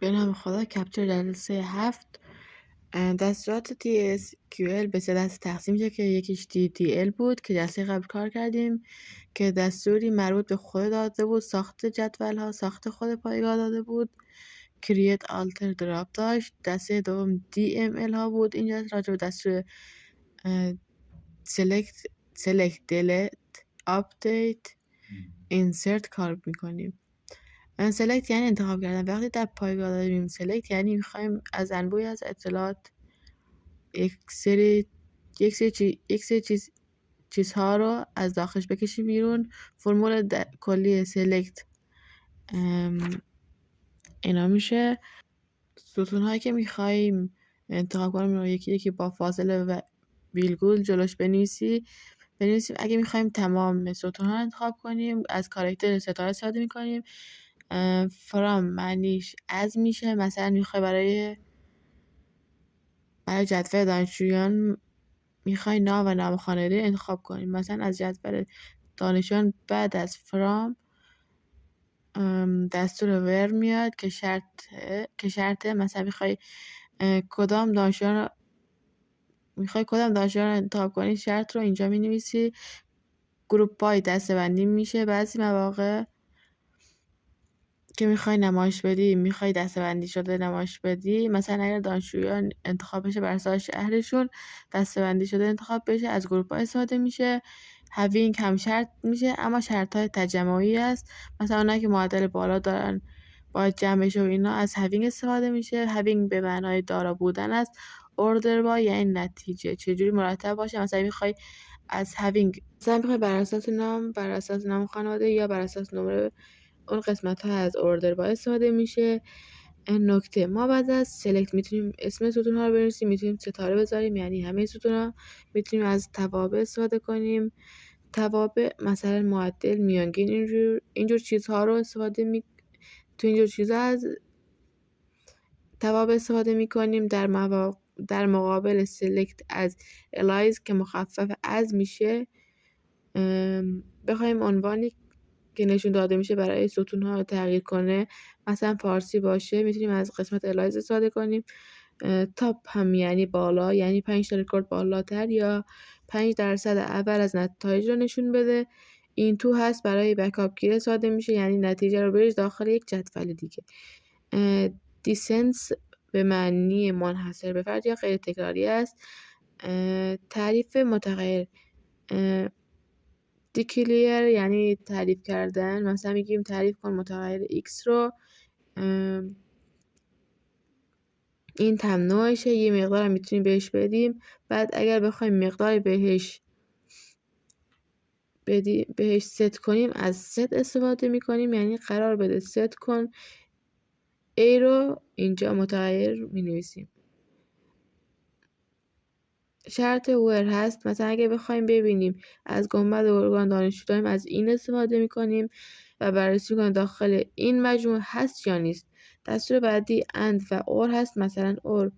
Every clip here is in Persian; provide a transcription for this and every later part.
به نام خدا. کپچر جلسه 7. دستورات TSQL به 3 دسته تقسیم میشه که یکیش DTL بود که جلسه قبل کار کردیم که دستوری مربوط به خود داده بود، ساخت جدول ها، ساخت خود پایگاه داده بود، create alter drop داشت. دسته دوم DML ها بود. اینجا راجع به دستور select delete update insert کار میکنیم. select یعنی انتخاب کردن. وقتی در پایگاه داریم select یعنی میخوایم از انبوهی از اطلاعات یک سری چیزها رو از داخلش بکشیم بیرون. فرمول کلی select اینا میشه. ستون هایی که میخوایم انتخاب کنیم رو یکی یکی با فاصله و ویرگول جلوش بنویسیم. اگه میخوایم تمام ستون ها انتخاب کنیم از کاراکتر ستاره استفاده میکنیم. فرام معنیش از میشه. مثلا میخوای برای جدول دانشجویان میخوای نام و نام خانواده انتخاب کنیم. مثلا از جدول دانشجویان بعد از فرام دستور ور میاد که شرطه مثلا میخوای کدام دانشجویان رو انتخاب کنی، شرط رو اینجا مینویسی. گروپ های دسته‌بندی میشه. بعضی مواقع که میخوای نمایش بدی، میخوای دسته‌بندی شده نمایش بدی، مثلا اگر دانشجویان انتخاب بشه بر اساس شهرشون، دسته‌بندی شده انتخاب بشه، از گروپ ها استفاده میشه. هاوینگ هم شرط میشه اما شرط های تجمعی است. مثلا اونایی که معدل بالا دارن باید جمع بشه و اینا، از هاوینگ استفاده میشه. هاوینگ به معنای دارا بودن است. اوردر با یعنی نتیجه چجوری مرتب باشه. مثلا میخوای از هاوینگ بر اساس نام خانواده یا بر اساس نمره، اون قسمت ها از اوردر با استفاده میشه. نکته، ما بعد از سلکت میتونیم اسم ستون ها رو بنویسیم، میتونیم ستاره بذاریم یعنی همه ستون ها، میتونیم از توابع استفاده کنیم. توابع مثلا معدل، میانگین، اینجور چیزها رو تو اینجور چیزها از توابع استفاده میکنیم. در مقابل سلکت از الایز که مخفف از میشه. بخوایم عنوانی که نشون داده میشه برای ستون ها تغییر کنه، مثلا فارسی باشه، میتونیم از قسمت الایز استفاده کنیم. تاپ هم یعنی بالا، یعنی 5 تا رکورد بالاتر یا 5% اول از نتایج رو نشون بده. این تو هست برای بکاپ گیر استفاده میشه، یعنی نتیجه رو بریز داخل یک جدول دیگه. دیسنس به معنی منحصر به فرد یا غیر تکراری است. تعریف متغیر، دیکلیر یعنی تعریف کردن. مثلا میگیم تعریف کن متغیر x رو، این تم نوعشه، یه مقدار هم میتونیم بهش بدیم. بعد اگر بخوایم مقداری بهش ست کنیم، از ست استفاده میکنیم، یعنی قرار بده ست کن a رو اینجا متغیر مینویسیم. شرط ور هست. مثلا اگه بخوایم ببینیم از گنبد ارگان دانشجو داریم، از این استفاده میکنیم و بررسی میکنیم داخل این مجموعه هست یا نیست. دستور بعدی اند و اور هست. مثلا اور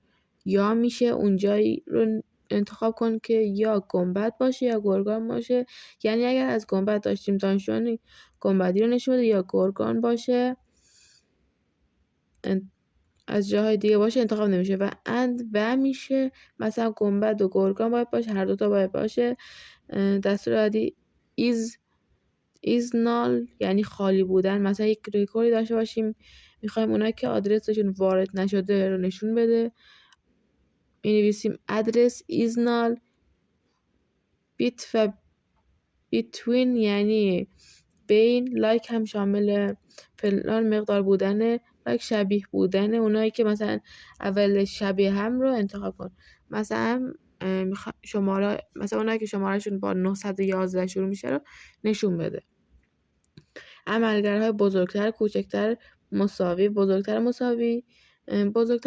یا میشه، اونجایی رو انتخاب کن که یا گنبد باشه یا گرگان باشه. یعنی اگر از گنبد داشتیم دانشجویان گنبدی رو نشون بده، یا گرگان باشه از جاهای دیگه باشه انتخاب نمیشه. و اند و میشه، مثلا گنبد و گرگان باید باشه، هر دوتا باید باشه. دستور بعدی is null یعنی خالی بودن. مثلا یک رکوردی داشته باشیم، میخوایم اونایی که آدرسشون وارد نشده رو نشون بده، می‌نویسیم address is null. بیت و between یعنی بین. لایک هم شامل فلان مقدار بودنه. لایک شبیه بودنه. اونایی که مثلا اول شبیه هم رو انتخاب کن. مثلا مثلا اونایی که شمارهشون با 911 شروع میشه رو نشون بده. عملگرهای بزرگتر، کوچکتر، مساوی. بزرگتر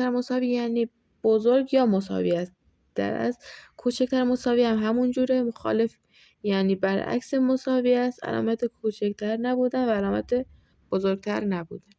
مساوی یعنی بزرگ یا مساوی است. کوچکتر مساوی هم همون جوره. مخالف یعنی برعکس مساوی است. علامت کوچکتر نبودن و علامت بزرگتر نبودن.